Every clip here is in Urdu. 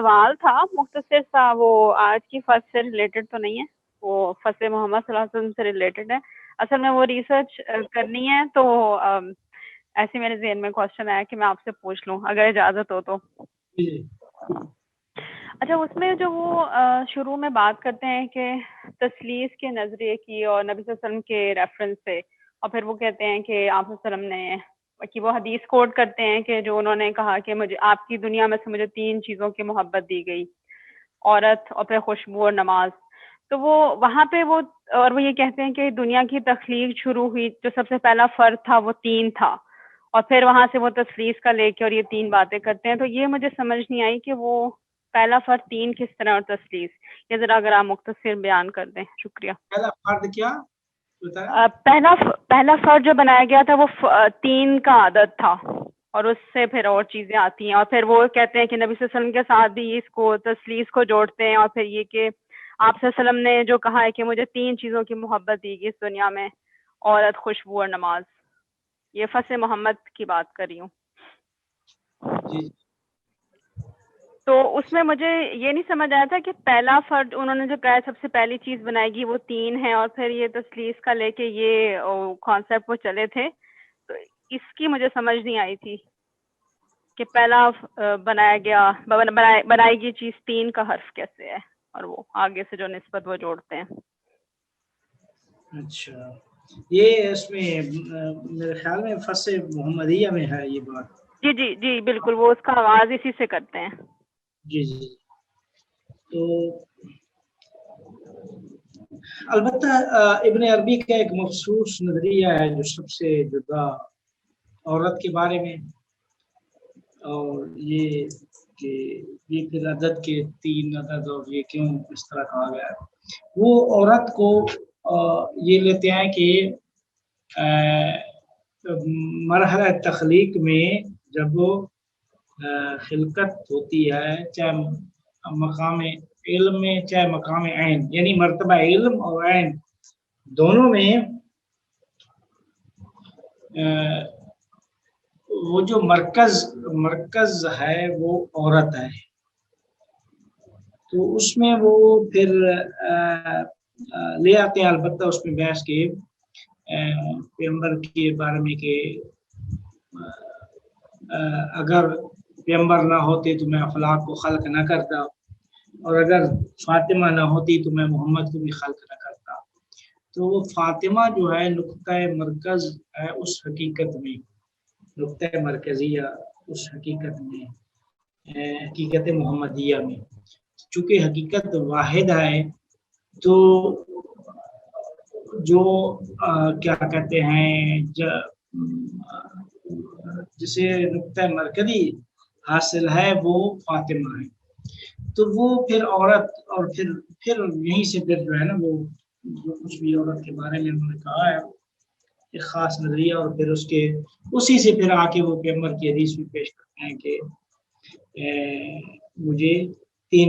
سوال تھا مختصر سا، وہ آج کی فصل سے ریلیٹڈ تو نہیں ہے، وہ فصل محمد صلی اللہ علیہ وسلم سے ریلیٹڈ ہے. اصل میں وہ ریسرچ کرنی ہے، تو ایسے میرے ذہن میں کوشچن آیا کہ میں آپ سے پوچھ لوں اگر اجازت ہو تو. اچھا، اس میں جو وہ شروع میں بات کرتے ہیں کہ تثلیث کے نظریے کی اور نبی صلی اللہ علیہ وسلم کے ریفرنس سے، اور پھر وہ کہتے ہیں کہ آپ صلی اللہ علیہ وسلم نے کہ وہ حدیث کوٹ کرتے ہیں کہ جو انہوں نے کہا کہ مجھے آپ کی دنیا میں سے مجھے 3 چیزوں کی محبت دی گئی، عورت اور پھر خوشبو اور نماز. تو وہ وہاں پہ وہ اور وہ یہ کہتے ہیں کہ دنیا کی تخلیق شروع ہوئی، جو سب سے پہلا فرد تھا وہ 3 تھا، اور پھر وہاں سے وہ تثلیث کا لے کے اور یہ 3 باتیں کرتے ہیں. تو یہ مجھے سمجھ نہیں آئی کہ وہ پہلا فرد 3 کس طرح اور تثلیث، یہ ذرا اگر آپ مختصر بیان کر دیں. شکریہ. پہلا فرد کیا؟ پہلا فرد جو بنایا گیا تھا وہ 3 کا عدد تھا، اور اس سے پھر اور چیزیں آتی ہیں، اور پھر وہ کہتے ہیں کہ نبی صلی اللہ علیہ وسلم کے ساتھ بھی اس کو تثلیث کو جوڑتے ہیں، اور پھر یہ کہ آپ صلی اللہ علیہ وسلم نے جو کہا ہے کہ مجھے 3 چیزوں کی محبت دی گئی اس دنیا میں، عورت، خوشبو اور نماز. یہ فصل محمد کی بات کر رہی ہوں. تو اس میں مجھے یہ نہیں سمجھ آیا تھا کہ پہلا فرد انہوں نے جو کہا سب سے پہلی چیز بنائے گی وہ 3 ہے، اور پھر یہ تثلیث کا لے کے یہ کانسیپٹ وہ چلے تھے. تو اس کی مجھے سمجھ نہیں آئی تھی کہ پہلا بنائے گی چیز 3 کا حرف کیسے ہے، اور وہ آگے سے جو نسبت وہ جوڑتے ہیں. اچھا، یہ اس میں میرے خیال میں فصل محمدیہ میں ہے یہ بات. جی جی جی بالکل، وہ اس کا آغاز اسی سے کرتے ہیں. جی جی. تو البتہ ابن عربی کا ایک مخصوص نظریہ ہے جو سب سے جدا عورت کے بارے میں، اور یہ کہ یہ پھر عدد کے 3 عدد اور یہ کیوں اس طرح کہا گیا ہے. وہ عورت کو یہ لیتے ہیں کہ مرحلہ تخلیق میں جب وہ خلقت ہوتی ہے، چاہے مقام علم میں چاہے مقام عین، یعنی مرتبہ علم اور عین دونوں میں وہ جو مرکز ہے وہ عورت ہے. تو اس میں وہ پھر لے آتے ہیں، البتہ اس میں بحث کے پیغمبر کے بارے میں کہ اگر پیغمبر نہ ہوتے تو میں افلاک کو خلق نہ کرتا، اور اگر فاطمہ نہ ہوتی تو میں محمد کو بھی خلق نہ کرتا. تو وہ فاطمہ جو ہے نقطہ مرکز ہے اس حقیقت میں، نقطہ مرکزیہ اس حقیقت میں، حقیقت محمدیہ میں. چونکہ حقیقت واحد ہے تو جو کیا کہتے ہیں جسے نقطہ مرکزی حاصل ہے وہ فاطمہ ہے. تو وہ پھر عورت، اور پھر یہیں سے پھر جو ہے نا وہ جو کچھ بھی عورت کے بارے میں انہوں نے کہا ہے ایک خاص نظریہ، اور پھر اسی سے پھر آ کے وہ پیغمبر کی حدیث بھی پیش کرتے ہیں کہ مجھے 3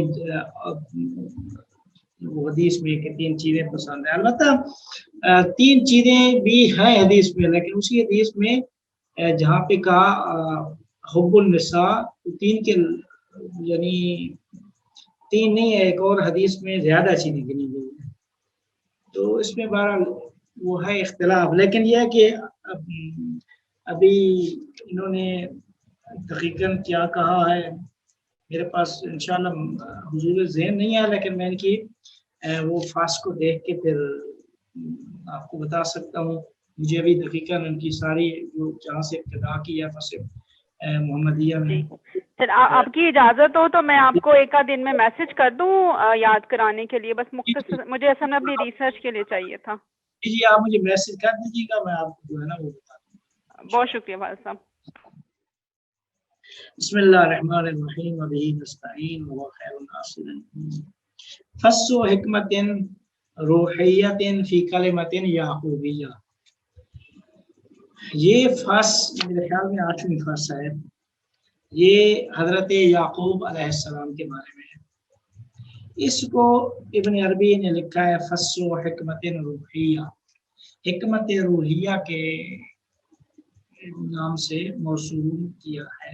حدیث میں کہ 3 چیزیں پسند ہیں. البتہ 3 چیزیں بھی ہیں حدیث میں، لیکن اسی حدیث میں جہاں پہ کہا حب النساء، 3 کے یعنی 3 نہیں ہے، ایک اور حدیث میں زیادہ چیزیں گنی گئی ہیں. تو اس میں بہرحال وہ ہے اختلاف، لیکن یہ ہے کہ ابھی انہوں نے تحقیقاً کیا کہا ہے میرے پاس انشاءاللہ حضور ذہن نہیں ہے، لیکن میں ان کی وہ فاس کو دیکھ کے پھر آپ کو بتا سکتا ہوں. مجھے ابھی تحقیقاً ان کی ساری جو جہاں سے ابتدا کی ہے فصل محمدیہ میں. سر آپ کی اجازت ہو تو میں آپ کو ایک آدھ دن میں میسج کر دوں یاد کرانے کے لیے، بس مختصر مجھے اصل میں اپنی ریسرچ کے لیے چاہیے تھا. جی آپ مجھے میسج کر دیجیے گا، میں آپ کو جو ہے نا وہ بتا دوں. بہت شکریہ بھائی صاحب. بسم اللہ الرحمن الرحیم وبہ نستعین وهو خیر الناصرین. فصل حکمت روحیت فی کلمت یعقوبیہ. یہ فصل میرے خیال میں 8ویں فصل ہے. یہ حضرت یعقوب علیہ السلام کے بارے میں ہے. اس کو ابن عربی نے لکھا ہے فصل حکمت روحیہ، حکمت روحیہ کے نام سے موسوم کیا ہے.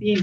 3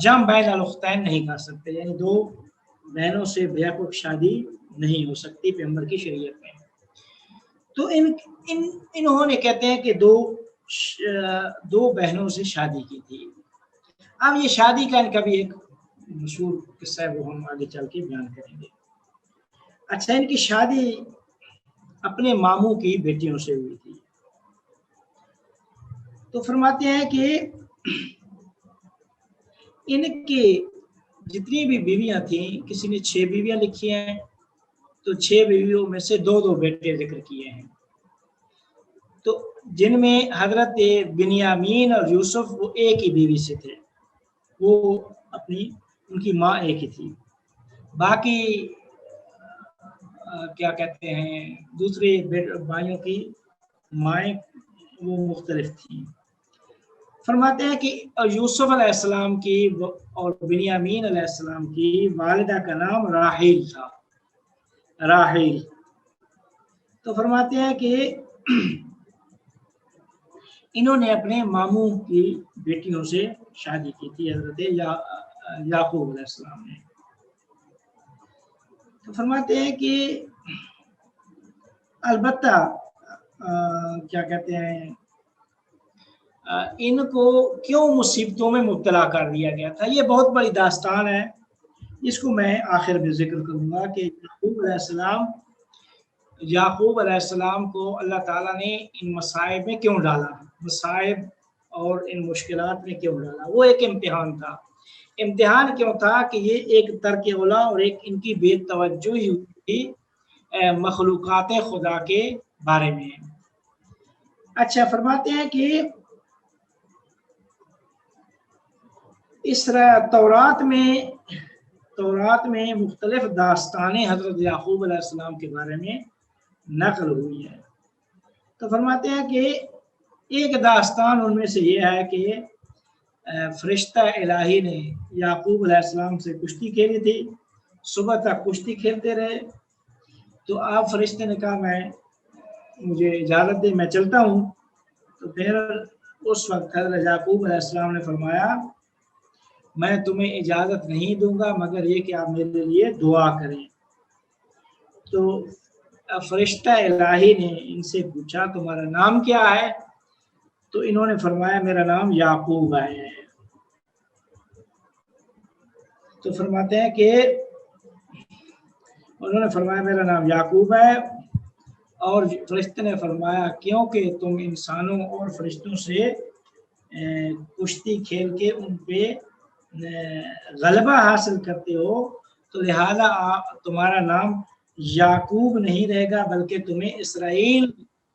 جم بین الاختین نہیں کر سکتے، یعنی دو بہنوں سے بیک وقت شادی نہیں ہو سکتی پیغمبر کی شریعت میں۔ تو انہوں نے کہتے ہیں کہ دو بہنوں سے شادی کی تھی۔ اب یہ شادی کا ان کا بھی ایک مشہور قصہ ہے، وہ ہم آگے چل کے بیان کریں گے۔ اچھا، ان کی شادی اپنے ماموں کی بیٹیوں سے ہوئی تھی۔ تو فرماتے ہیں کہ ان کی جتنی بھی بیویاں تھیں، کسی نے 6 بیویاں لکھی ہیں، تو 6 بیویوں میں سے 2 بیٹے ذکر کیے ہیں۔ تو جن میں حضرت بنیامین اور یوسف وہ ایک ہی بیوی سے تھے، وہ ان کی ماں ایک ہی تھی، باقی کیا کہتے ہیں دوسرے بھائیوں کی مائیں وہ مختلف تھیں۔ فرماتے ہیں کہ یوسف علیہ السلام کی اور بنیامین علیہ السلام کی والدہ کا نام راحیل تھا، راحیل۔ تو فرماتے ہیں کہ انہوں نے اپنے ماموں کی بیٹیوں سے شادی کی تھی، حضرت یعقوب علیہ السلام نے۔ تو فرماتے ہیں کہ البتہ کیا کہتے ہیں ان کو کیوں مصیبتوں میں مبتلا کر دیا گیا تھا، یہ بہت بڑی داستان ہے، اس کو میں آخر میں ذکر کروں گا کہ یعقوب علیہ السلام کو اللہ تعالیٰ نے ان مصائب میں کیوں ڈالا، مصائب اور ان مشکلات میں کیوں ڈالا۔ وہ ایک امتحان تھا۔ امتحان کیوں تھا کہ یہ ایک ترک اولا اور ایک ان کی بے توجہی ہوئی مخلوقات خدا کے بارے میں۔ اچھا، فرماتے ہیں کہ اس طرح تورات میں مختلف داستانیں حضرت یعقوب علیہ السلام کے بارے میں نقل ہوئی ہے۔ تو فرماتے ہیں کہ ایک داستان ان میں سے یہ ہے کہ فرشتہ الہی نے یعقوب علیہ السلام سے کشتی کھیلی تھی، صبح تک کشتی کھیلتے رہے، تو آپ فرشتے نے کہا مجھے اجازت دے، میں چلتا ہوں۔ تو پھر اس وقت حضرت یعقوب علیہ السلام نے فرمایا میں تمہیں اجازت نہیں دوں گا مگر یہ کہ آپ میرے لیے دعا کریں۔ تو فرشتہ الہی نے ان سے پوچھا تمہارا نام کیا ہے؟ تو انہوں نے فرمایا میرا نام یعقوب ہے۔ تو فرماتے ہیں کہ انہوں نے فرمایا میرا نام یعقوب ہے، اور فرشتے نے فرمایا کیونکہ تم انسانوں اور فرشتوں سے کشتی کھیل کے ان پہ غلبہ حاصل کرتے ہو، تو لہذا تمہارا نام یعقوب نہیں رہے گا بلکہ تمہیں اسرائیل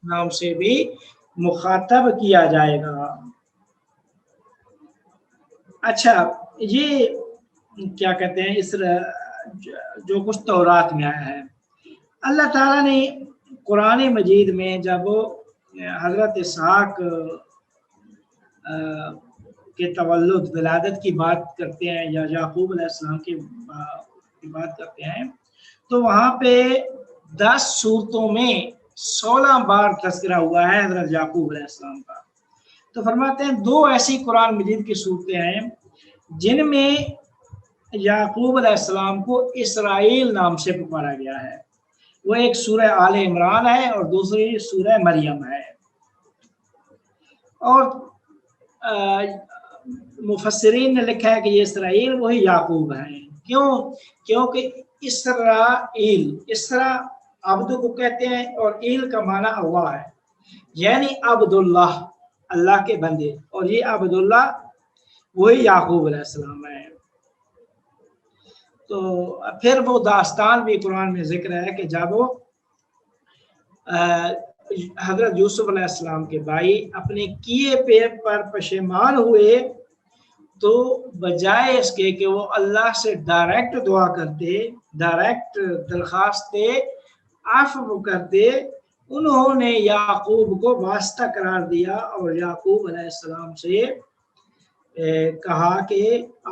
نام سے بھی مخاطب کیا جائے گا۔ اچھا، یہ کیا کہتے ہیں اس جو کچھ تورات میں آیا ہے، اللہ تعالیٰ نے قرآن مجید میں جب حضرت اسحاق کے تولد ولادت کی بات کرتے ہیں یا یعقوب علیہ السلام کی بات کرتے ہیں، تو وہاں پہ 10 صورتوں میں 16 بار تذکرہ ہوا ہے حضرت یعقوب علیہ السلام کا۔ تو فرماتے ہیں 2 ایسی قرآن مجید کی صورتیں ہیں جن میں یعقوب علیہ السلام کو اسرائیل نام سے پکارا گیا ہے، وہ ایک سورہ آل عمران ہے اور دوسری سورہ مریم ہے۔ اور مفسرین نے لکھا ہے کہ یہ اسرائیل وہی یعقوب ہیں۔ کیونکہ اسرا عبد کو کہتے ہیں اور ایل کا معنی اللہ ہے، یعنی عبداللہ، اللہ کے بندے، اور یہ عبداللہ وہی یعقوب علیہ السلام ہے۔ تو پھر وہ داستان بھی قرآن میں ذکر ہے کہ جب وہ حضرت یوسف علیہ السلام کے بھائی اپنے کیے پر پشیمان ہوئے، تو بجائے اس کے کہ وہ اللہ سے ڈائریکٹ دعا کرتے، ڈائریکٹ درخواست عفو کرتے، انہوں نے یعقوب کو واسطہ قرار دیا اور یعقوب علیہ السلام سے کہا کہ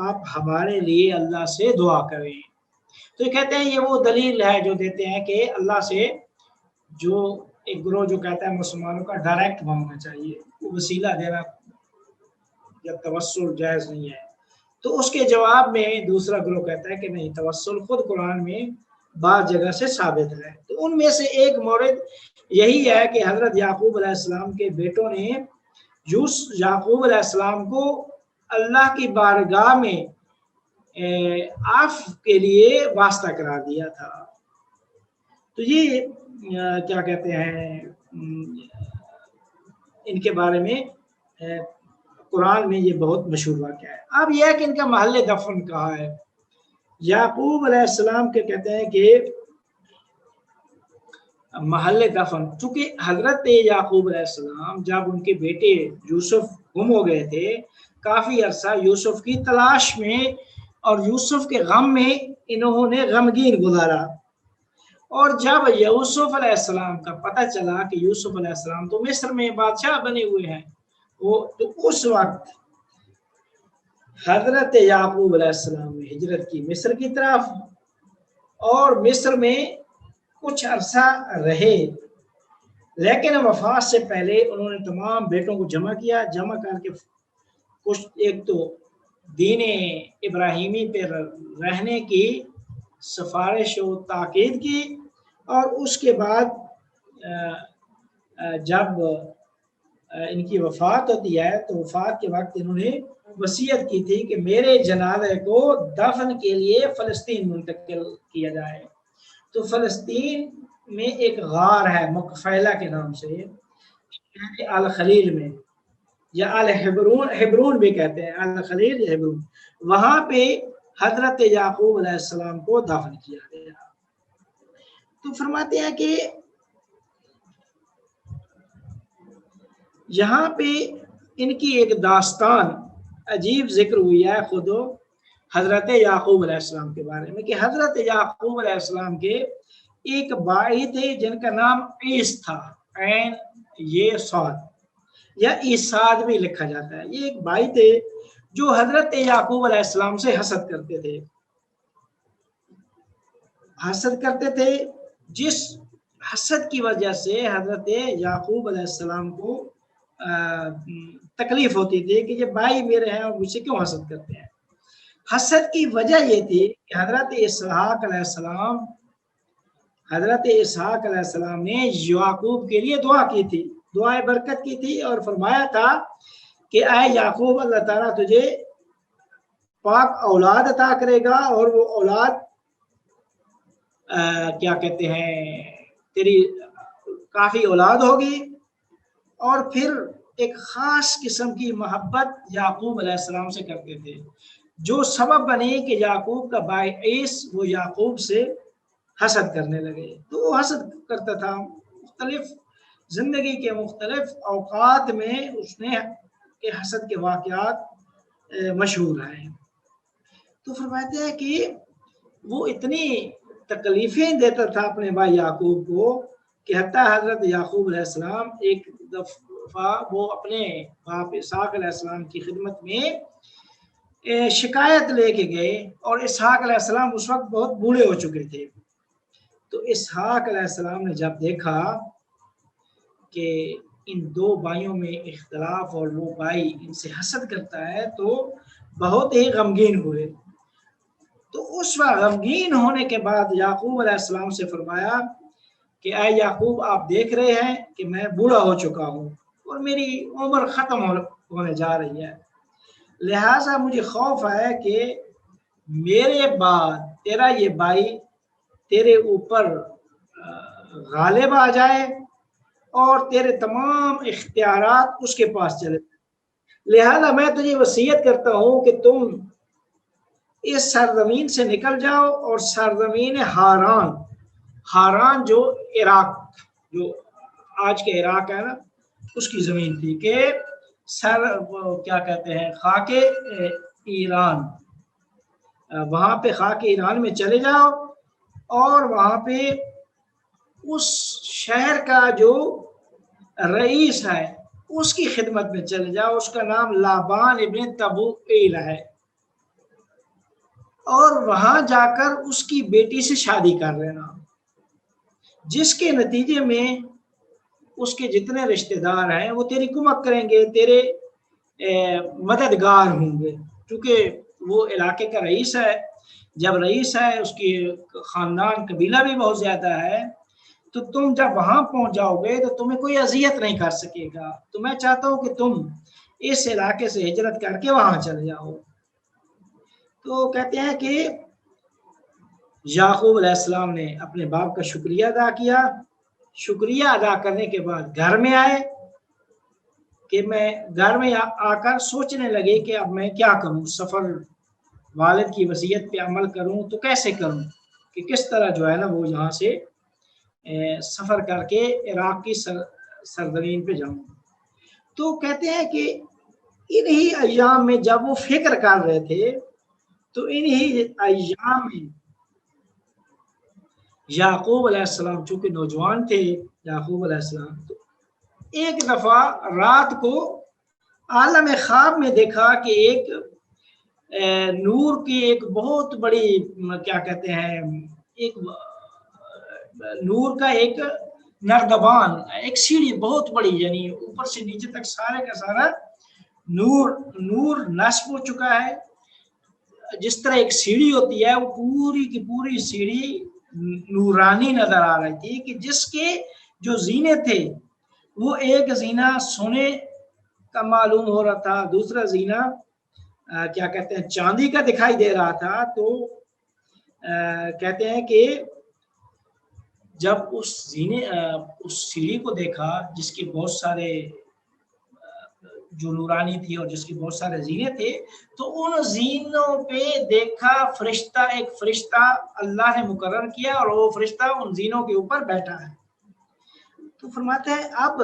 آپ ہمارے لیے اللہ سے دعا کریں۔ تو یہ کہتے ہیں یہ وہ دلیل ہے جو دیتے ہیں کہ اللہ سے جو ایک گروہ جو کہتا ہے مسلمانوں کا ڈائریکٹ مانگنا چاہیے، وہ وسیلہ دینا یا توسل جائز نہیں ہے۔ تو اس کے جواب میں دوسرا گروہ کہتا ہے کہ نہیں، توسل خود قرآن میں بعض جگہ سے ثابت ہے۔ تو ان میں سے ایک مورد یہی ہے کہ حضرت یعقوب علیہ السلام کے بیٹوں نے یعقوب علیہ السلام کو اللہ کی بارگاہ میں عفو کے لیے واسطہ قرار دیا تھا۔ تو یہ کیا کہتے ہیں ان کے بارے میں قرآن میں یہ بہت مشہور واقعہ ہے۔ اب یہ ہے کہ ان کا محل دفن کہاں ہے۔ یعقوب علیہ السلام کے کہتے ہیں کہ محل دفن، چونکہ حضرت یعقوب علیہ السلام جب ان کے بیٹے یوسف گم ہو گئے تھے، کافی عرصہ یوسف کی تلاش میں اور یوسف کے غم میں انہوں نے غمگین گزارا، اور جب یوسف علیہ السلام کا پتہ چلا کہ یوسف علیہ السلام تو مصر میں بادشاہ بنے ہوئے ہیں، تو اس وقت حضرت یعقوب علیہ السلام نے ہجرت کی مصر کی طرف، اور مصر میں کچھ عرصہ رہے، لیکن وفات سے پہلے انہوں نے تمام بیٹوں کو جمع کیا، جمع کر کے کچھ ایک تو دین ابراہیمی پہ رہنے کی سفارش و تاکید کی، اور اس کے بعد جب ان کی وفات ہوتی ہے تو وفات کے وقت انہوں نے وصیت کی تھی کہ میرے جنازے کو دفن کے لیے فلسطین منتقل کیا جائے۔ تو فلسطین میں ایک غار ہے مقفیلہ کے نام سے، الخلیل میں، یا ہبرون بھی کہتے ہیں، الخلیل یا ہبرون، وہاں پہ حضرت یعقوب علیہ السلام کو دفن کیا گیا۔ تو فرماتے ہیں کہ یہاں پہ ان کی ایک داستان عجیب ذکر ہوئی ہے خود حضرت یعقوب علیہ السلام کے بارے میں، کہ حضرت یعقوب علیہ السلام کے ایک بھائی تھے جن کا نام عیس تھا، عین یہ صاد یا عیساد بھی لکھا جاتا ہے۔ یہ ایک بھائی تھے جو حضرت یعقوب علیہ السلام سے حسد کرتے تھے، جس حسد کی وجہ سے حضرت یعقوب علیہ السلام کو تکلیف ہوتی تھی کہ یہ بھائی میرے ہیں اور مجھ سے کیوں حسد کرتے ہیں۔ حسد کی وجہ یہ تھی کہ حضرت اسحاق علیہ السلام نے یعقوب کے لیے دعا کی تھی، دعائے برکت کی تھی، اور فرمایا تھا کہ اے یعقوب، اللہ تعالیٰ تجھے پاک اولاد عطا کرے گا، اور وہ اولاد کیا کہتے ہیں تیری کافی اولاد ہوگی، اور پھر ایک خاص قسم کی محبت یعقوب علیہ السلام سے کرتے تھے، جو سبب بنی کہ یعقوب کا بھائی عیس وہ یعقوب سے حسد کرنے لگے۔ تو وہ حسد کرتا تھا، مختلف زندگی کے مختلف اوقات میں اس نے کہ حسد کے واقعات مشہور ہیں۔ تو فرماتے ہیں کہ وہ اتنی تکلیفیں دیتا تھا اپنے بھائی یعقوب کو کہ حتیٰ حضرت یعقوب علیہ السلام ایک دفعہ وہ اپنے باپ اسحاق علیہ السلام کی خدمت میں شکایت لے کے گئے، اور اسحاق علیہ السلام اس وقت بہت بوڑھے ہو چکے تھے۔ تو اسحاق علیہ السلام نے جب دیکھا کہ ان دو بھائیوں میں اختلاف اور وہ بھائی ان سے حسد کرتا ہے تو بہت ہی غمگین ہوئے۔ تو اس وقت غمگین ہونے کے بعد یعقوب علیہ السلام سے فرمایا کہ اے یعقوب، آپ دیکھ رہے ہیں کہ میں بوڑھا ہو چکا ہوں اور میری عمر ختم ہونے جا رہی ہے، لہٰذا مجھے خوف ہے کہ میرے بعد تیرا یہ بھائی تیرے اوپر غالب آ جائے اور تیرے تمام اختیارات اس کے پاس چلے، لہذا میں تجھے وصیت کرتا ہوں کہ تم اس سرزمین سے نکل جاؤ اور سرزمین ہاران جو عراق، جو آج کے عراق ہے نا، اس کی زمین تھی، کہ کیا کہتے ہیں خاک ایران، وہاں پہ خاک ایران میں چلے جاؤ، اور وہاں پہ اس شہر کا جو رئیس ہے اس کی خدمت میں چلے جاؤ، اس کا نام لابان ابن تبوئیل ہے، اور وہاں جا کر اس کی بیٹی سے شادی کر لینا، جس کے نتیجے میں اس کے جتنے رشتہ دار ہیں وہ تیری کمک کریں گے، تیرے مددگار ہوں گے، کیونکہ وہ علاقے کا رئیس ہے. جب رئیس ہے, اس کی خاندان قبیلہ بھی بہت زیادہ ہے, تو تم جب وہاں پہنچ جاؤ گے تو تمہیں کوئی اذیت نہیں کر سکے گا. تو میں چاہتا ہوں کہ تم اس علاقے سے ہجرت کر کے وہاں چلے جاؤ. تو کہتے ہیں کہ یعقوب علیہ السلام نے اپنے باپ کا شکریہ ادا کیا. شکریہ ادا کرنے کے بعد گھر میں آئے, کہ میں گھر میں آ کر سوچنے لگے کہ اب میں کیا کروں, سفر والد کی وصیت پہ عمل کروں تو کیسے کروں, کہ کس طرح جو ہے نا وہ یہاں سے سفر کر کے عراق کی سرزمین پہ جاؤں. تو کہتے ہیں کہ انہی ایام میں جب وہ فکر کر رہے تھے, تو انہی ایام میں یعقوب علیہ السلام چونکہ نوجوان تھے, یعقوب علیہ السلام, تو ایک دفعہ رات کو عالم خواب میں دیکھا کہ ایک نور کی ایک بہت بڑی کیا کہتے ہیں, ایک نور کا ایک نردبان, ایک سیڑھی بہت بڑی, یعنی اوپر سے نیچے تک سارے کا سارا نور نصب ہو چکا ہے. جس طرح ایک سیڑھی ہوتی ہے, وہ پوری کی پوری سیڑھی نورانی نظر آ رہی تھی, کہ جس کے جو زینے تھے وہ ایک زینہ سونے کا معلوم ہو رہا تھا, دوسرا زینہ کیا کہتے ہیں چاندی کا دکھائی دے رہا تھا. تو کہتے ہیں کہ جب اس سیڑھی کو دیکھا جس کے بہت سارے جو نورانی تھی اور جس کے بہت سارے زینے تھے, تو ان زینوں پہ دیکھا فرشتہ, ایک فرشتہ اللہ نے مقرر کیا, اور وہ فرشتہ ان زینوں کے اوپر بیٹھا ہے. تو فرماتے ہیں اب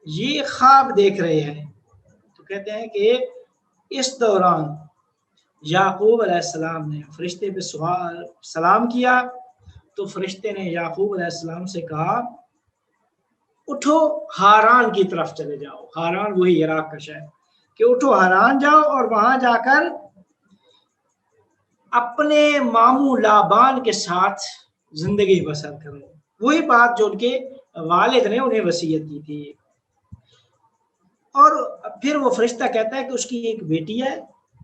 یہ خواب دیکھ رہے ہیں. تو کہتے ہیں کہ اس دوران یعقوب علیہ السلام نے فرشتے پہ سلام کیا, تو فرشتے نے یعقوب علیہ السلام سے کہا اٹھو ہاران کی طرف چلے جاؤ. ہاران وہی عراق کا شہر, کہ اٹھو ہاران جاؤ اور وہاں جا کر اپنے ماموں لابان کے ساتھ زندگی بسر کرو. وہی بات جو ان کے والد نے انہیں وصیت کی تھی. اور پھر وہ فرشتہ کہتا ہے کہ اس کی ایک بیٹی ہے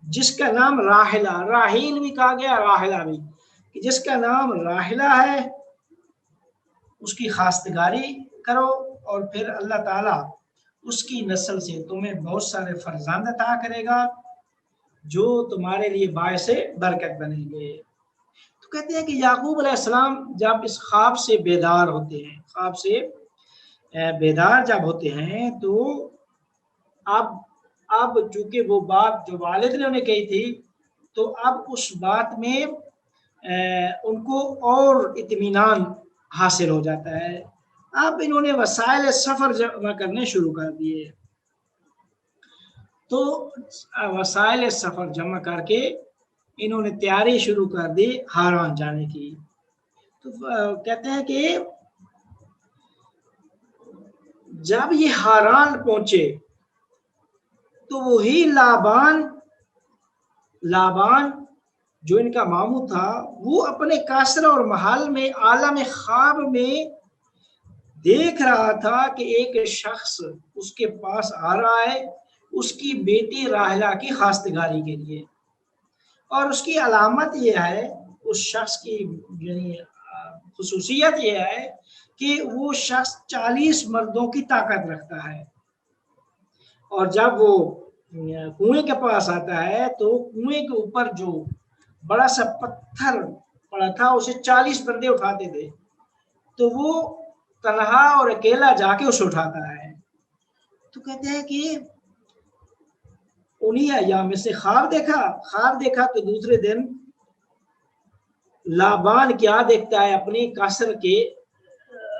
جس کا نام راحلہ, راحیل بھی کہا گیا, راحلہ بھی, کہ جس کا نام راحلہ ہے, اس کی خواستگاری کرو, اور پھر اللہ تعالیٰ اس کی نسل سے تمہیں بہت سارے فرزند عطا کرے گا جو تمہارے لیے باعث برکت بنیں گے. تو کہتے ہیں کہ یعقوب علیہ السلام جب اس خواب سے بیدار ہوتے ہیں, خواب سے بیدار جب ہوتے ہیں, تو اب چونکہ وہ بات جو والد نے انہیں کہی تھی, تو اب اس بات میں ان کو اور اطمینان حاصل ہو جاتا ہے. اب انہوں نے وسائل سفر جمع کرنے شروع کر دیے. تو وسائل سفر جمع کر کے انہوں نے تیاری شروع کر دی ہاران جانے کی. تو کہتے ہیں کہ جب یہ ہاران پہنچے تو وہی لابان جو ان کا ماموں تھا, وہ اپنے قصر اور محل میں عالم خواب میں دیکھ رہا تھا کہ ایک شخص اس کے پاس آ رہا ہے اس کی بیٹی راحلہ کی خواستگاری کے لیے, اور اس کی علامت یہ ہے, اس شخص کی یعنی خصوصیت یہ ہے کہ وہ شخص 40 مردوں کی طاقت رکھتا ہے. اور جب وہ کنویں کے پاس آتا ہے تو کنویں کے اوپر جو بڑا سا پتھر پڑا تھا اسے 40 بندے اٹھاتے تھے, تو وہ تنہا اور اکیلا جا کے اسے اٹھاتا ہے. تو کہتے ہیں کہ انہی ایام میں سے خواب دیکھا تو دوسرے دن لابان کیا دیکھتا ہے, اپنی قصر کے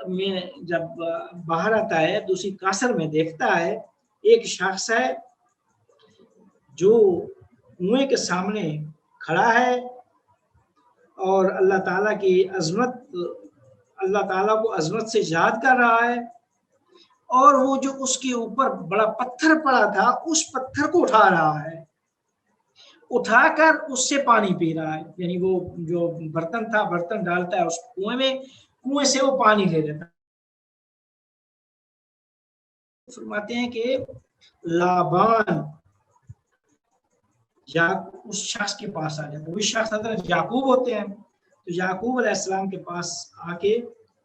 میں جب باہر آتا ہے تو اسی قصر میں دیکھتا ہے ایک شخص ہے جو کنویں کے سامنے کھڑا ہے, اور اللہ تعالیٰ کو عظمت سے یاد کر رہا ہے, اور وہ جو اس کے اوپر بڑا پتھر پڑا تھا اس پتھر کو اٹھا رہا ہے, اٹھا کر اس سے پانی پی رہا ہے. یعنی وہ جو برتن ڈالتا ہے اس کنویں میں, کنویں سے وہ پانی لے لیتا ہے. فرماتے ہیں کہ لابان یا اس شخص کے پاس آ جاتا ہے. وہ شخص حضرت یعقوب ہوتے ہیں. تو یعقوب علیہ السلام کے پاس آ کے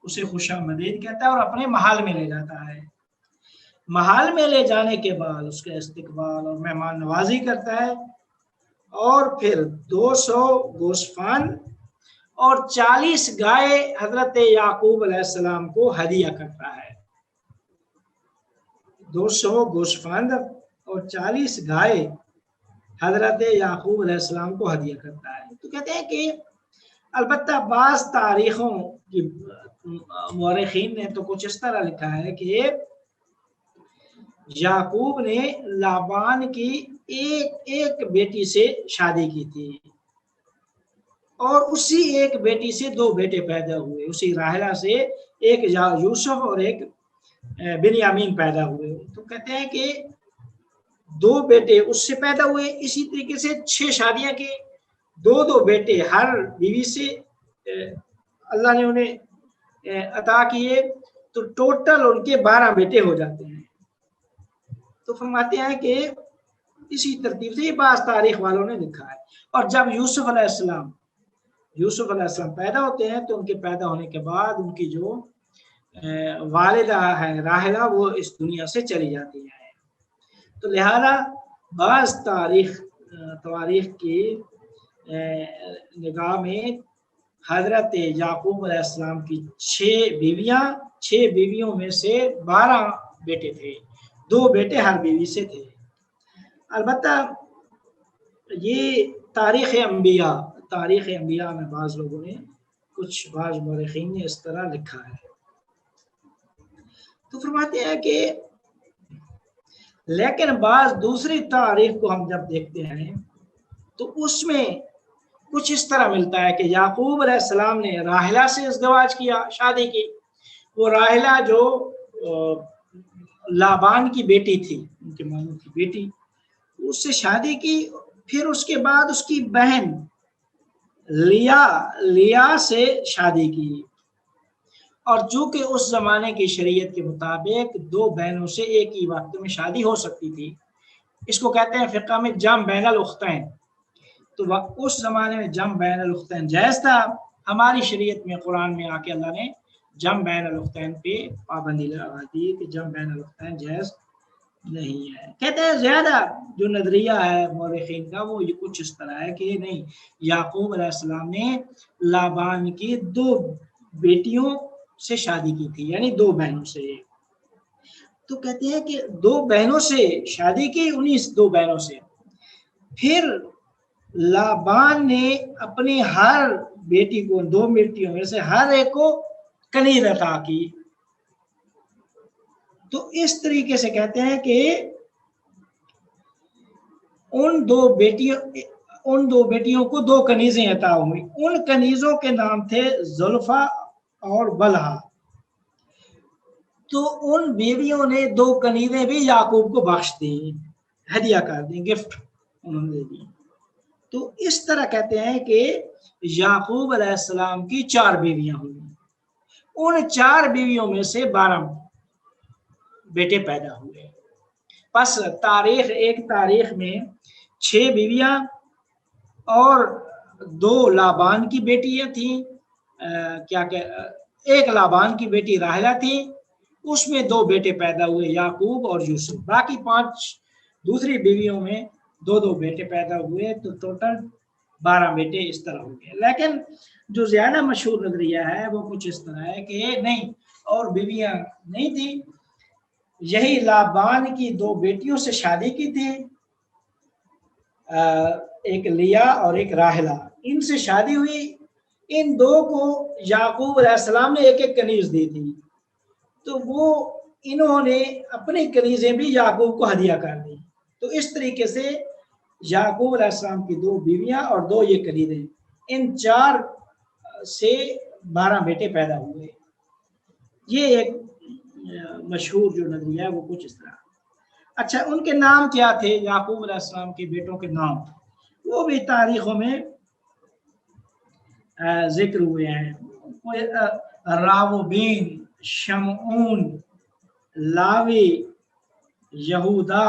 اسے خوش آمدید کہتا ہے اور اپنے محل میں لے جاتا ہے. محل میں لے جانے کے بعد اس کا استقبال اور مہمان نوازی کرتا ہے اور پھر 200 گوسفند اور 40 گائے حضرت یعقوب علیہ السلام کو ہدیہ کرتا ہے. 200 گوسفند اور 40 گائے حضرت یعقوب علیہ السلام کو ہدیہ کرتا ہے. تو کہتے ہیں کہ البتہ بعض تاریخوں کی مورخین نے تو کچھ اس طرح لکھا ہے کہ یعقوب نے لابان کی ایک بیٹی سے شادی کی تھی اور اسی ایک بیٹی سے 2 بیٹے پیدا ہوئے. اسی راحلہ سے ایک یوسف اور ایک بنیامین پیدا ہوئے. تو کہتے ہیں کہ 2 بیٹے اس سے پیدا ہوئے. اسی طریقے سے 6 شادیاں کی, 2 بیٹے ہر بیوی سے اللہ نے انہیں عطا کیے, تو ٹوٹل ان کے 12 بیٹے ہو جاتے ہیں. تو فرماتے ہیں کہ اسی ترتیب سے یہ بعض تاریخ والوں نے لکھا ہے. اور جب یوسف علیہ السلام پیدا ہوتے ہیں تو ان کے پیدا ہونے کے بعد ان کی جو والدہ ہے راحلہ وہ اس دنیا سے چلی جاتی ہے. تو لہذا بعض تواریخ کی نگاہ میں حضرت یعقوب علیہ السلام کی 6 بیویوں میں سے 12 بیٹے تھے, 2 بیٹے ہر بیوی سے تھے. البتہ یہ تاریخ انبیاء میں بعض لوگوں نے بعض مورخین نے اس طرح لکھا ہے. تو فرماتے ہیں کہ لیکن بعض دوسری تاریخ کو ہم جب دیکھتے ہیں تو اس میں کچھ اس طرح ملتا ہے کہ یعقوب علیہ السلام نے راحلہ سے ازدواج کیا, شادی کی. وہ راحلہ جو لابان کی بیٹی تھی, ان کے ماموں کی بیٹی, اس سے شادی کی. پھر اس کے بعد اس کی بہن لیا سے شادی کی. اور چونکہ اس زمانے کی شریعت کے مطابق 2 بہنوں سے ایک ہی وقت میں شادی ہو سکتی تھی, اس کو کہتے ہیں فقہ میں جمع بین الاختین. تو اس زمانے میں جمع بین الاختین جائز تھا. ہماری شریعت میں قرآن میں آ کے اللہ نے جمع بین الاختین پہ پابندی لگا دی کہ جمع بین الاختین جائز نہیں ہے. کہتے ہیں زیادہ جو نظریہ ہے مورخین کا وہ یہ کچھ اس طرح ہے کہ نہیں, یعقوب علیہ السلام نے لابان کی 2 بیٹیوں سے شادی کی تھی, یعنی 2 بہنوں سے. تو کہتے ہیں کہ 2 بہنوں سے شادی کی, 2 بہنوں سے. پھر لابان نے اپنی ہر بیٹی کو 2 بیٹیوں میں سے ہر ایک کو کنیز عطا کی. تو اس طریقے سے کہتے ہیں کہ ان 2 بیٹیوں کو 2 کنیزیں عطا ہوئی. ان کنیزوں کے نام تھے زلفا اور بلہا. تو ان بیویوں نے 2 کنیزیں بھی یعقوب کو بخش دی, ہدیہ کر دی, گفٹ انہوں نے دی. تو اس طرح کہتے ہیں کہ یعقوب علیہ السلام کی 4 بیویاں ہوئی. ان 4 بیویوں میں سے 12 بیٹے پیدا ہوئے. پس ایک تاریخ میں 6 بیویاں اور 2 لابان کی بیٹیاں تھیں. ایک لابان کی بیٹی راحلہ تھی, اس میں 2 بیٹے پیدا ہوئے, یعقوب اور یوسف. باقی 5 دوسری بیویوں میں 2 بیٹے پیدا ہوئے. تو ٹوٹل 12 بیٹے اس طرح ہو گئے. لیکن جو زیادہ مشہور نظریہ ہے وہ کچھ اس طرح ہے کہ نہیں, اور بیویاں نہیں تھی, یہی لابان کی 2 بیٹیوں سے شادی کی تھی, ایک لیا اور ایک راحلہ. ان سے شادی ہوئی. ان 2 کو یعقوب علیہ السلام نے ایک کنیز دی تھی. تو وہ انہوں نے اپنی کنیزیں بھی یعقوب کو ہدیہ کر دی. تو اس طریقے سے یعقوب علیہ السلام کی 2 بیویاں اور 2 یہ کنیزیں, ان 4 سے 12 بیٹے پیدا ہوئے. یہ ایک مشہور جو نظریہ ہے وہ کچھ اس طرح. اچھا, ان کے نام کیا تھے یعقوب علیہ السلام کے بیٹوں کے نام؟ وہ بھی تاریخوں میں ذکر ہوئے ہیں. راوبین, شمعون, لاوی, یہودا,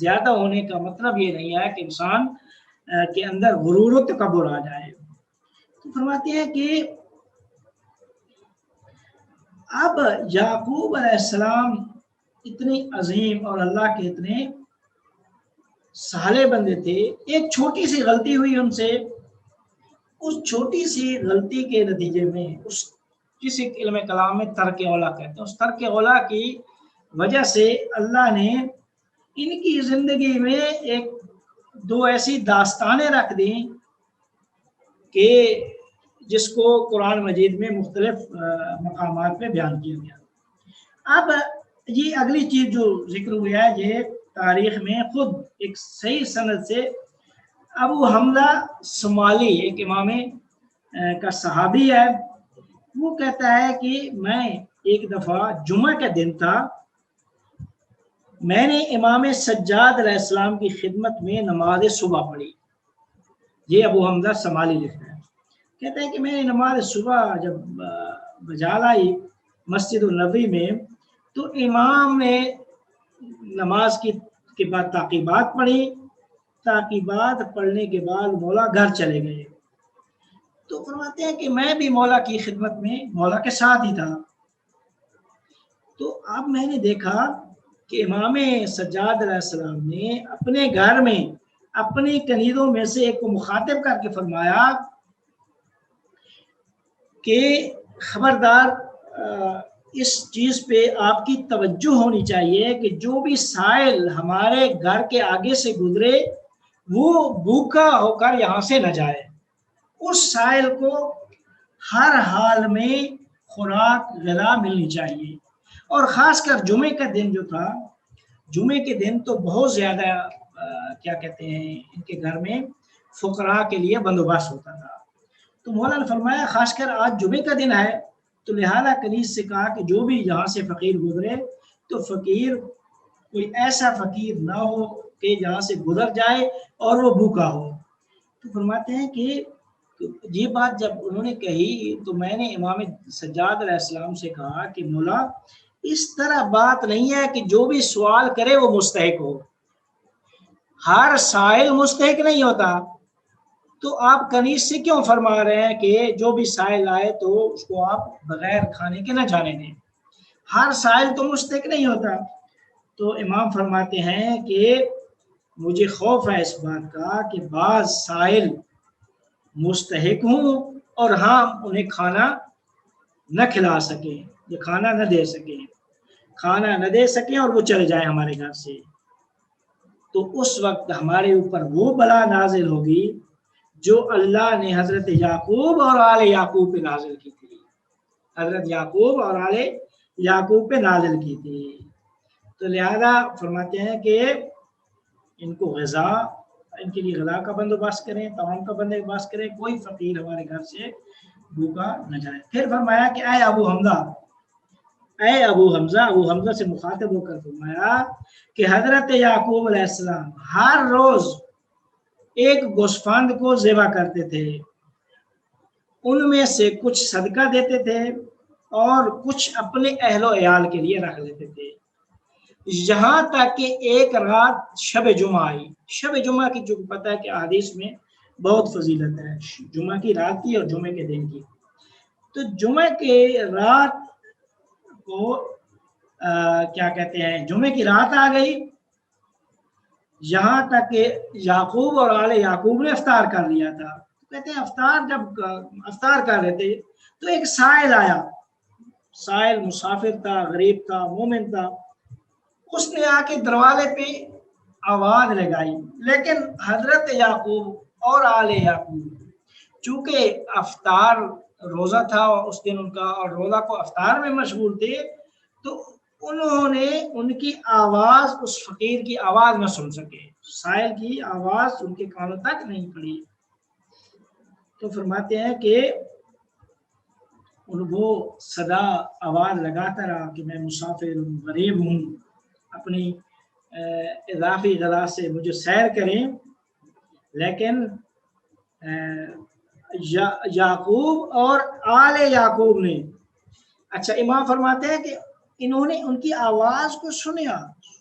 زیادہ ہونے کا مطلب یہ نہیں ہے کہ انسان کے اندر غرور و تکبر آ جائے. تو فرماتے ہیں کہ اب یعقوب علیہ السلام اتنی عظیم اور اللہ کے اتنے صالح بندے تھے، ایک چھوٹی سی غلطی ہوئی ان سے، اس چھوٹی سی غلطی کے نتیجے میں اس کسی علم کلام میں ترک اولا کہتے ہیں، اس ترک اولا کی وجہ سے اللہ نے ان کی زندگی میں ایک دو ایسی داستانیں رکھ دیں کہ جس کو قرآن مجید میں مختلف مقامات پہ بیان کیا گیا. اب یہ اگلی چیز جو ذکر ہوا ہے، یہ تاریخ میں خود ایک صحیح سند سے ابو حمزہ سمالی ایک امام کا صحابی ہے، وہ کہتا ہے کہ میں ایک دفعہ جمعہ کا دن تھا، میں نے امام سجاد علیہ السلام کی خدمت میں نماز صبح پڑھی. یہ ابو حمزہ سمالی لکھتا ہے، کہتا ہے کہ میں نے نماز صبح جب بجا لائی مسجد النبی میں تو امام نے نماز کے بعد تعقیبات پڑھی، تعقیبات پڑھنے کے بعد مولا گھر چلے گئے. تو فرماتے ہیں کہ میں بھی مولا کی خدمت میں مولا کے ساتھ ہی تھا. تو اب میں نے دیکھا کہ امام سجاد علیہ السلام نے اپنے گھر میں اپنی کنیزوں میں سے ایک کو مخاطب کر کے فرمایا کہ خبردار اس چیز پہ آپ کی توجہ ہونی چاہیے کہ جو بھی سائل ہمارے گھر کے آگے سے گزرے وہ بھوکا ہو کر یہاں سے نہ جائے. اس سائل کو ہر حال میں خوراک غذا ملنی چاہیے. اور خاص کر جمعے کا دن جو تھا، جمعے کے دن تو بہت زیادہ کیا کہتے ہیں ان کے گھر میں فقراء کے لیے بندوبست ہوتا تھا. تو مولا نے فرمایا خاص کر آج جمعے کا دن ہے، تو لہذا کنیز سے کہا کہ جو بھی یہاں سے فقیر گزرے تو فقیر کوئی ایسا فقیر نہ ہو کہ جہاں سے گزر جائے اور وہ بھوکا ہو. تو فرماتے ہیں کہ یہ بات جب انہوں نے کہی تو میں نے امام سجاد علیہ السلام سے کہا کہ مولا اس طرح بات نہیں ہے کہ جو بھی سوال کرے وہ مستحق ہو، ہر سائل مستحق نہیں ہوتا. تو آپ کنیز سے کیوں فرما رہے ہیں کہ جو بھی سائل آئے تو اس کو آپ بغیر کھانے کے نہ جانے دیں، ہر سائل تو مستحق نہیں ہوتا. تو امام فرماتے ہیں کہ مجھے خوف ہے اس بات کا کہ بعض سائل مستحق ہوں اور ہم انہیں کھانا نہ کھلا سکیں یا کھانا نہ دے سکیں اور وہ چلے جائیں ہمارے گھر سے. تو اس وقت ہمارے اوپر وہ بلا نازل ہوگی جو اللہ نے حضرت یعقوب اور آل یعقوب پہ نازل کی تھی، حضرت یعقوب اور آل یعقوب پہ نازل کی تھی. تو لہذا فرماتے ہیں کہ ان کو غذا، ان کے لیے غذا کا بندوبست کریں، طعام کا بندوبست کریں، کوئی فقیر ہمارے گھر سے بھوکا نہ جائے. پھر فرمایا کہ اے ابو حمزہ سے مخاطب ہو کر فرمایا کہ حضرت یعقوب علیہ السلام ہر روز ایک گوسفند کو ذبح کرتے تھے، ان میں سے کچھ صدقہ دیتے تھے اور کچھ اپنے اہل و عیال کے لیے رکھ لیتے تھے، یہاں تک کہ ایک رات شب جمعہ آئی. شب جمعہ کی جو پتہ ہے کہ حدیث میں بہت فضیلت ہے جمعہ کی رات کی اور جمعے کے دن کی. تو جمعہ کے رات کو کیا کہتے ہیں، جمعے کی رات آ گئی، یہاں تک کہ یعقوب اور آل یعقوب نے افطار کر لیا تھا. کہتے ہیں جب افطار کر رہے تھے تو ایک سائل آیا، سائل مسافر تھا، غریب تھا، مومن تھا. اس نے آ کے دروازے پہ آواز لگائی، لیکن حضرت یعقوب اور آل یعقوب چونکہ افطار روزہ تھا اس دن ان کا اور روزہ کو افطار میں مشغول تھے، تو انہوں نے ان کی آواز، اس فقیر کی آواز نہ سن سکے، سائل کی آواز ان کے کانوں تک نہیں پڑی. تو فرماتے ہیں کہ وہ صدا آواز لگاتا رہا کہ میں مسافر ہوں، غریب ہوں، اپنی اضافی غذا سے مجھے سیر کریں. لیکن یعقوب اور آل یعقوب نے، اچھا امام فرماتے ہیں کہ انہوں نے ان کی آواز کو سنیا،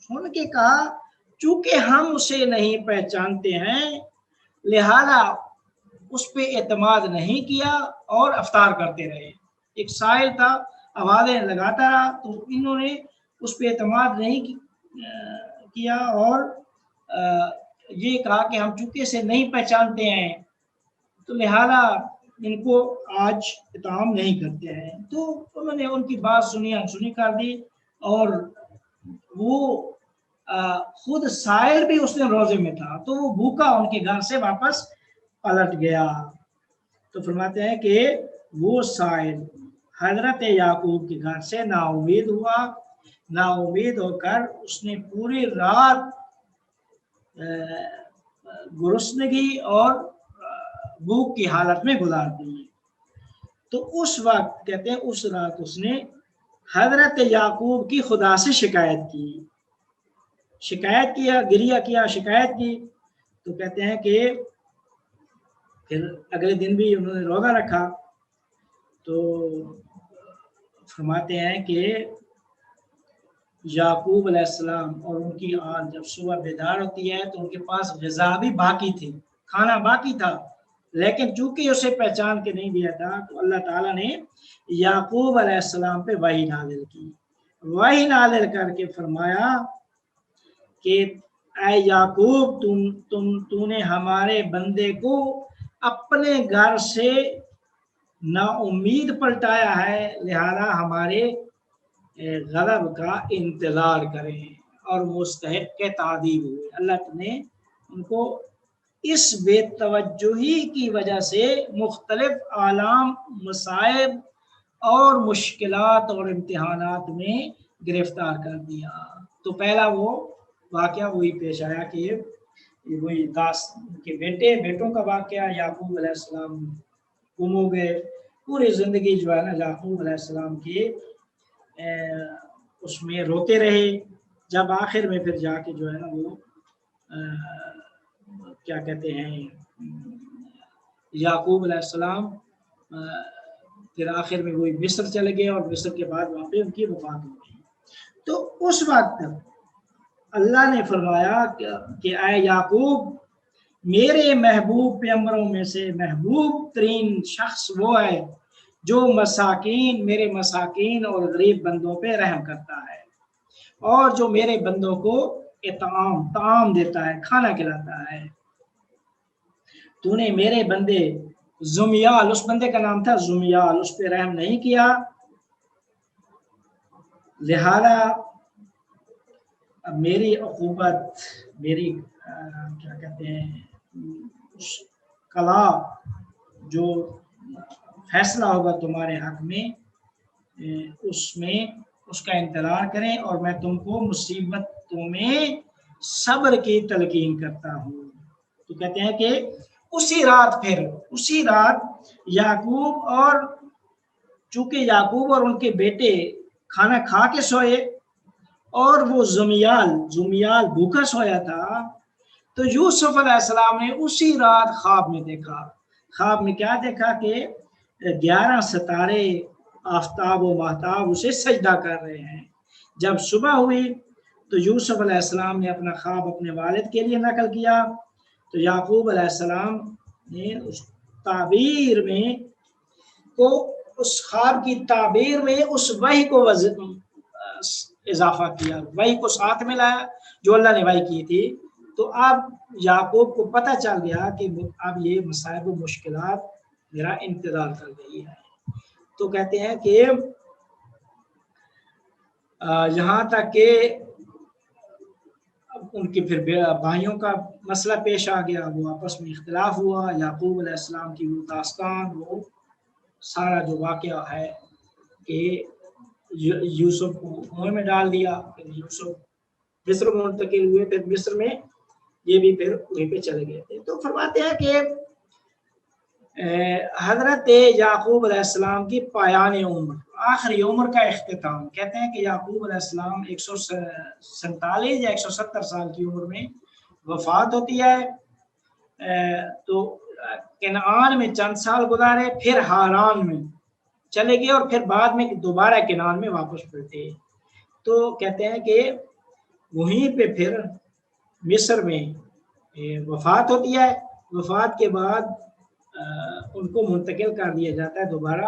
سن کے کہا چونکہ ہم اسے نہیں پہچانتے ہیں لہذا اس پہ اعتماد نہیں کیا اور افطار کرتے رہے۔ ایک سائل تھا، آوازیں لگاتا رہا، تو انہوں نے اس پہ اعتماد نہیں کیا اور یہ کہا کہ ہم چونکہ اسے نہیں پہچانتے ہیں تو لہذا ان کو آج اطعام نہیں کرتے ہیں۔ تو انہوں نے ان کی بات سنی، انسنی کر دی، اور وہ خود سائل بھی اس نے روزے میں تھا تو وہ بھوکا ان کے گھر سے واپس پلٹ گیا۔ تو فرماتے ہیں کہ وہ سائل حضرت یعقوب کے گھر سے نا امید ہوا، نا امید ہو کر اس نے پوری رات گرسنگی اور بھوک کی حالت میں گزار دی۔ تو اس وقت کہتے ہیں اس رات اس نے حضرت یعقوب کی خدا سے شکایت کیا، گریہ کیا، شکایت کی۔ تو کہتے ہیں کہ پھر اگلے دن بھی انہوں نے روزہ رکھا۔ تو فرماتے ہیں کہ یعقوب علیہ السلام اور ان کی آل جب صبح بیدار ہوتی ہے تو ان کے پاس غذا بھی باقی تھی، کھانا باقی تھا، لیکن چونکہ اسے پہچان کے نہیں دیا تھا تو اللہ تعالیٰ نے یعقوب علیہ السلام پہ وحی نازل کی، وحی نازل کر کے فرمایا کہ اے یعقوب تو نے ہمارے بندے کو اپنے گھر سے نا امید پلٹایا ہے، لہذا ہمارے غضب کا انتظار کریں اور مستحق کے تعذیب ہوئے۔ اللہ نے ان کو اس بے توجہی کی وجہ سے مختلف آلام، مصائب اور مشکلات اور امتحانات میں گرفتار کر دیا۔ تو پہلا وہ واقعہ وہی پیش آیا کہ وہی کے بیٹوں کا واقعہ، یعقوب علیہ السلام گم ہو گئے، پوری زندگی جو ہے نا یعقوب علیہ السلام کی اس میں روتے رہے، جب آخر میں پھر جا کے جو ہے نا وہ کیا کہتے ہیں یعقوب علیہ السلام پھر آخر میں وہی مصر چلے گئے اور مصر کے بعد وہاں پہ ان کی وفات ہو گئی۔ تو اس وقت اللہ نے فرمایا کہ اے یعقوب، میرے محبوب پیغمبروں میں سے محبوب ترین شخص وہ ہے جو میرے مساکین اور غریب بندوں پہ رحم کرتا ہے اور جو میرے بندوں کو طعام دیتا ہے، کھانا کھلاتا ہے۔ تو نے میرے بندے زمیال، اس بندے کا نام تھا زمیال، اس پہ رحم نہیں کیا، لہذا اب میری عقوبت، میری کیا کہتے ہیں اس قضا جو فیصلہ ہوگا تمہارے حق میں اس کا انتظار کریں، اور میں تم کو مصیبتوں میں صبر کی تلقین کرتا ہوں۔ تو کہتے ہیں کہ اسی رات یعقوب اور چونکہ یعقوب اور ان کے بیٹے کھانا کھا کے سوئے اور وہ زمیال بھوکا سویا تھا، تو یوسف علیہ السلام نے اسی رات خواب میں دیکھا۔ خواب میں کیا دیکھا کہ 11 ستارے آفتاب و مہتاب اسے سجدہ کر رہے ہیں۔ جب صبح ہوئی تو یوسف علیہ السلام نے اپنا خواب اپنے والد کے لیے نقل کیا، تو یعقوب علیہ السلام نے اس تعبیر میں اس خواب کی تعبیر میں اس وحی کو اضافہ کیا، وحی کو ساتھ میں لایا جو اللہ نے وحی کی تھی۔ تو اب یعقوب کو پتہ چل گیا کہ اب یہ مصائب و مشکلات میرا انتظار کر رہی ہے۔ تو کہتے ہیں کہ یہاں تک کہ ان کے پھر بھائیوں کا مسئلہ پیش آ گیا، وہ آپس میں اختلاف ہوا، یعقوب علیہ السلام کی وہ داستان، وہ سارا جو واقعہ ہے کہ یوسف کو کنویں میں ڈال دیا، پھر یوسف مصر میں منتقل ہوئے، پھر مصر میں یہ بھی پھر وہیں پہ چلے گئے تھے۔ تو فرماتے ہیں کہ حضرت یعقوب علیہ السلام کی پایان عمر، آخری عمر کا اختتام، کہتے ہیں کہ یعقوب علیہ السلام 147 یا 170 سال کی عمر میں وفات ہوتی ہے۔ تو کنعان میں چند سال گزارے، پھر ہاران میں چلے گئے اور پھر بعد میں دوبارہ کنعان میں واپس پلٹے۔ تو کہتے ہیں کہ وہیں پہ پھر مصر میں وفات ہوتی ہے، وفات کے بعد ان کو منتقل کر دیا جاتا ہے دوبارہ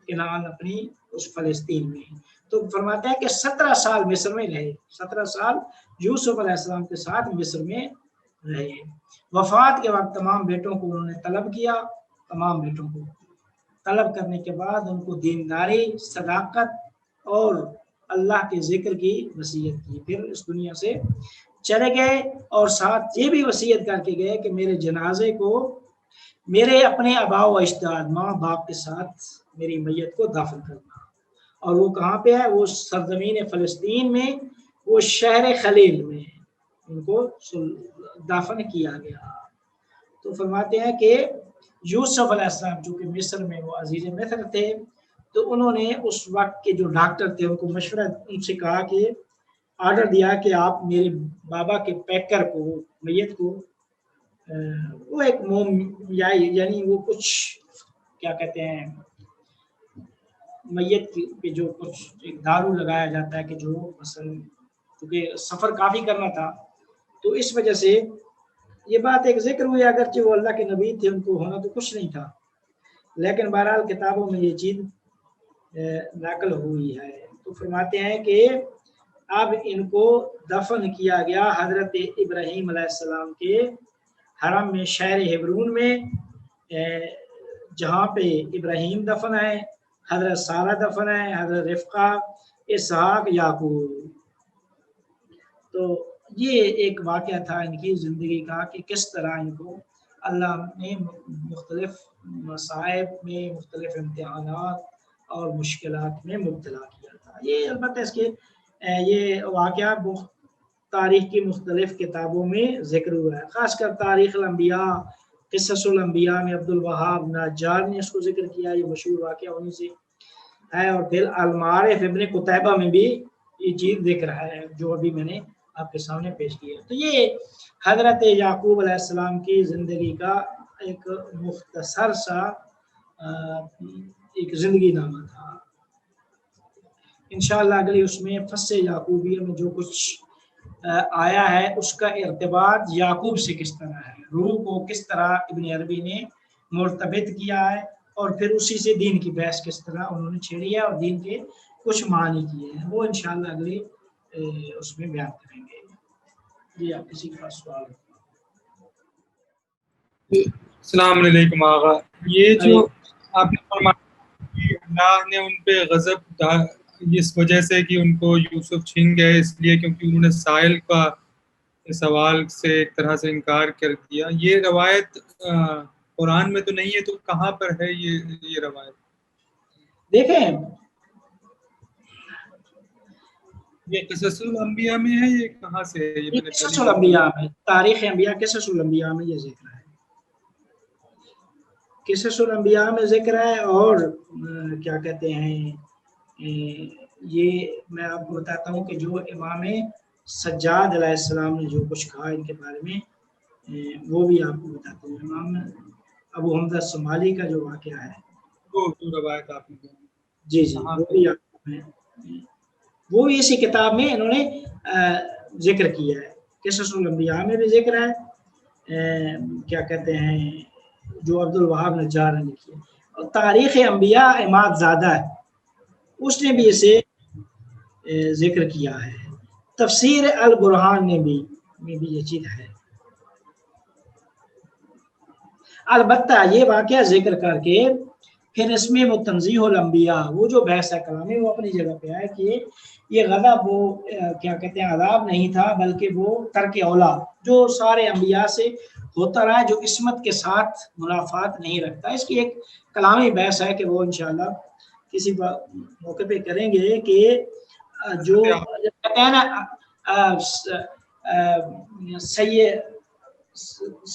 کنعان اپنی اس فلسطین میں. تو فرماتے ہیں کہ 17 سال مصر میں رہے، 17 سال یوسف علیہ السلام کے ساتھ مصر میں رہے. وفات کے وقت تمام بیٹوں کو انہوں نے طلب کیا، تمام بیٹوں کو طلب کرنے کے بعد ان کو دینداری، صداقت اور اللہ کے ذکر کی وصیت کی. پھر اس دنیا سے چلے گئے اور ساتھ یہ بھی وصیت کر کے گئے کہ میرے جنازے کو میرے اپنے آباء و اجداد، ماں باپ کے ساتھ میری میت کو دفن کرنا. اور وہ کہاں پہ ہے؟ وہ سرزمین فلسطین میں، وہ شہر خلیل میں ان کو دفن کیا گیا. تو فرماتے ہیں کہ یوسف علیہ السلام جو کہ مصر میں وہ عزیز مصر تھے، تو انہوں نے اس وقت کے جو ڈاکٹر تھے ان کو مشورہ ان سے کہا کہ آرڈر دیا کہ آپ میرے بابا کے پیکر کو، میت کو وہ ایک موم یعنی وہ کچھ کیا کہتے ہیں میت پہ جو کچھ ایک دارو لگایا جاتا ہے کہ جو مثلا کیونکہ سفر کافی کرنا تھا تو اس وجہ سے یہ بات ایک ذکر ہوئی، اگرچہ وہ اللہ کے نبی تھے ان کو ہونا تو کچھ نہیں تھا، لیکن بہرحال کتابوں میں یہ چیز نقل ہوئی ہے. تو فرماتے ہیں کہ اب ان کو دفن کیا گیا حضرت ابراہیم علیہ السلام کے حرم میں، شہر ہبرون میں، جہاں پہ ابراہیم دفن ہے، حضرت سارہ دفن ہے، حضرت رفقہ، اسحاق، یعقوب. تو یہ ایک واقعہ تھا ان کی زندگی کا کہ کس طرح ان کو اللہ نے مختلف مصائب میں، مختلف امتحانات اور مشکلات میں مبتلا کیا تھا. یہ البتہ اس کے یہ واقعہ تاریخ کی مختلف کتابوں میں ذکر ہوا ہے، خاص کر تاریخ الانبیاء، قصص الانبیاء میں عبد الوہاب نجار نے اس کو ذکر کیا، یہ مشہور واقعہ انہیں سے ہے. اور پھر المعارف ابن قتیبہ میں بھی یہ چیز ذکر ہے جو ابھی میں نے آپ کے سامنے پیش کیا. تو یہ حضرت یعقوب علیہ السلام کی زندگی کا ایک مختصر سا ایک زندگی نامہ تھا. انشاءاللہ اگلی اس میں فصل یعقوبیہ میں جو کچھ آیا ہے اس کا ارتباط یعقوب سے کس طرح ہے، روح کو کس طرح ابن عربی نے مرتبط کیا ہے، اور پھر اسی سے دین کی بحث کس طرح انہوں نے چھیڑی ہے اور دین کے کچھ معنی کیے ہیں، وہ انشاءاللہ اگلی اس میں بیان کریں گے. جی آپ کسی کا سوال؟ السلام علیکم آغا. یہ جو آپ نے فرمایا کہ اللہ نے ان پہ غضب اس وجہ سے کہ ان کو یوسف چھین گئے اس لیے کیونکہ انہوں نے سائل کا سوال سے ایک طرح سے انکار کر دیا، یہ روایت قرآن میں تو نہیں ہے، تو کہاں پر ہے یہ روایت؟ دیکھیں یہ قصص الانبیاء میں ہے، یہ کہاں سے ہے؟ یہ قصص الانبیاء میں، تاریخ انبیاء قصص الانبیاء میں یہ ذکر ہے، قصص الانبیاء میں ذکر ہے. اور کیا کہتے ہیں یہ میں آپ کو بتاتا ہوں کہ جو امام سجاد علیہ السلام نے جو کچھ کہا ان کے بارے میں وہ بھی آپ کو بتاتا ہوں. امام ابو حمزہ الصومالی کا جو واقعہ ہے وہ روایت آپ نے جی وہ بھی آپ وہ بھی اسی کتاب میں انہوں نے ذکر کیا ہے. قصص الانبیاء میں بھی ذکر ہے، کیا کہتے ہیں جو عبد الوہاب نجار نے لکھی ہے. اور تاریخ انبیاء عماد زادہ ہے، اس نے بھی اسے ذکر کیا ہے. تفسیر البرہان میں بھی یہ چیز ہے. البتہ یہ واقعہ ذکر کر کے پھر اس میں وہ تنزیہ الانبیاء، وہ جو بحث ہے کلامی وہ اپنی جگہ پہ ہے کہ یہ غضب وہ کیا کہتے ہیں عذاب نہیں تھا بلکہ وہ ترک اولا جو سارے انبیاء سے ہوتا رہا، جو عصمت کے ساتھ منافات نہیں رکھتا. اس کی ایک کلامی بحث ہے کہ وہ انشاءاللہ کسی موقع پہ کریں گے کہ جو کہتے ہیں نا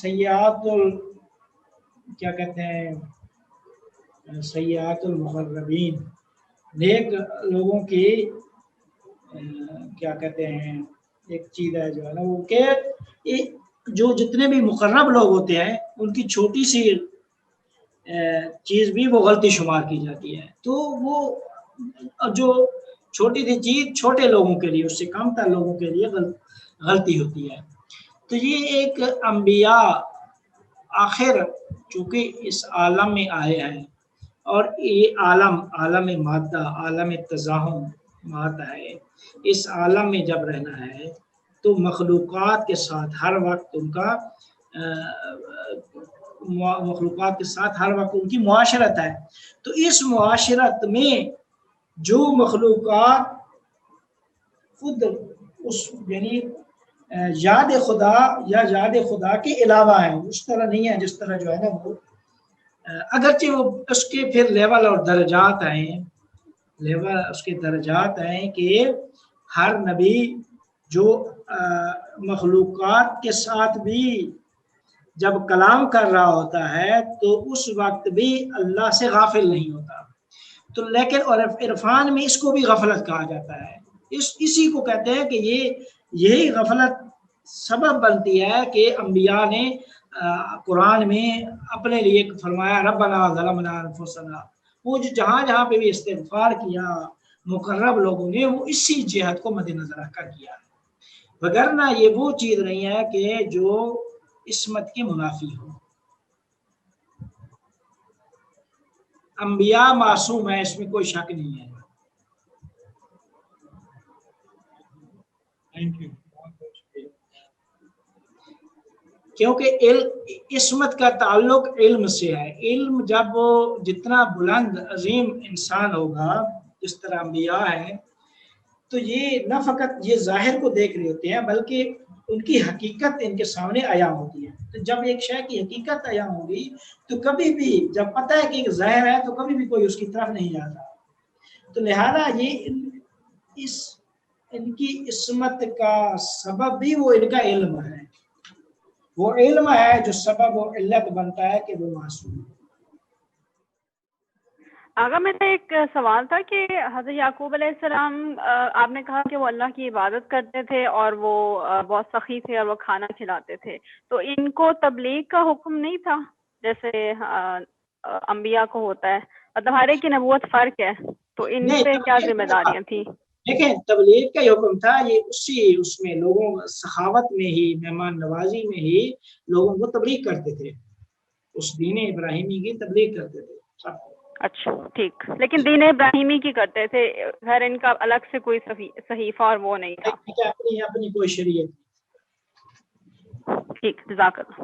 سیئات کیا کہتے ہیں سیئات المقربین، نیک لوگوں کی کیا کہتے ہیں ایک چیز ہے جو ہے نا وہ کہ جو جتنے بھی مقرب لوگ ہوتے ہیں ان کی چھوٹی سی چیز بھی وہ غلطی شمار کی جاتی ہے. تو وہ جو چھوٹی سی چیز چھوٹے لوگوں کے لیے، اس سے کم تر لوگوں کے لیے غلطی ہوتی ہے. تو یہ ایک انبیاء آخر چونکہ اس عالم میں آئے ہیں اور یہ عالم مادہ عالم تزاحمات ہے، اس عالم میں جب رہنا ہے تو مخلوقات کے ساتھ ہر وقت ان کا ان کی معاشرت ہے. تو اس معاشرت میں جو مخلوقات خود اس یعنی یاد خدا یا یاد خدا کے علاوہ ہیں، اس طرح نہیں ہے جس طرح جو ہے نا وہ اگرچہ وہ اس کے پھر لیول اور درجات ہیں کہ ہر نبی جو مخلوقات کے ساتھ بھی جب کلام کر رہا ہوتا ہے تو اس وقت بھی اللہ سے غافل نہیں ہوتا. تو لیکن اور عرفان میں اس کو بھی غفلت کہا جاتا ہے. اسی کو کہتے ہیں کہ یہی غفلت سبب بنتی ہے کہ انبیاء نے قرآن میں اپنے لیے فرمایا ربنا ظلمنا انفسنا. وہ جو جہاں پہ بھی استغفار کیا مقرب لوگوں نے وہ اسی جہت کو مد نظر رکھ کر کیا، وگرنہ یہ وہ چیز نہیں ہے کہ جو عصمت کی منافی ہو. انبیاء معصوم ہے، اس میں کوئی شک نہیں ہے. کیونکہ عصمت کا تعلق علم سے ہے. علم جب جتنا بلند عظیم انسان ہوگا جس طرح انبیاء ہیں تو یہ نہ فقط یہ ظاہر کو دیکھ رہے ہوتے ہیں بلکہ ان کی حقیقت ان کے سامنے عیاں ہوتی ہے. تو جب ایک شے کی حقیقت عیاں ہوگی تو کبھی بھی جب پتہ ہے کہ ظاہر ہے تو کبھی بھی کوئی اس کی طرف نہیں جاتا. تو لہذا یہ ان کی عصمت کا سبب بھی وہ ان کا علم ہے. وہ علم ہے جو سبب و علت بنتا ہے کہ وہ معصوم ہے. آغا میرا ایک سوال تھا کہ حضرت یعقوب علیہ السلام آپ نے کہا کہ وہ اللہ کی عبادت کرتے تھے اور وہ بہت سخی تھے اور وہ کھانا کھلاتے تھے، تو ان کو تبلیغ کا حکم نہیں تھا جیسے انبیاء کو ہوتا ہے؟ مطلب ہر ایک کی نبوت فرق ہے، تو ان پہ کیا ذمہ داریاں تھیں؟ دیکھیں تبلیغ کا یہ حکم تھا، یہ اس میں لوگوں سخاوت میں ہی مہمان نوازی میں ہی لوگوں کو تبلیغ کرتے تھے، اس دین ابراہیمی کی تبلیغ کرتے تھے سب. اچھا ٹھیک، لیکن دین ابراہیمی کی کرتے تھے، خیر ان کا الگ سے کوئی صحیفہ اور وہ نہیں تھا. اپنی کوئی شریعت. ٹھیک، جزاک اللہ.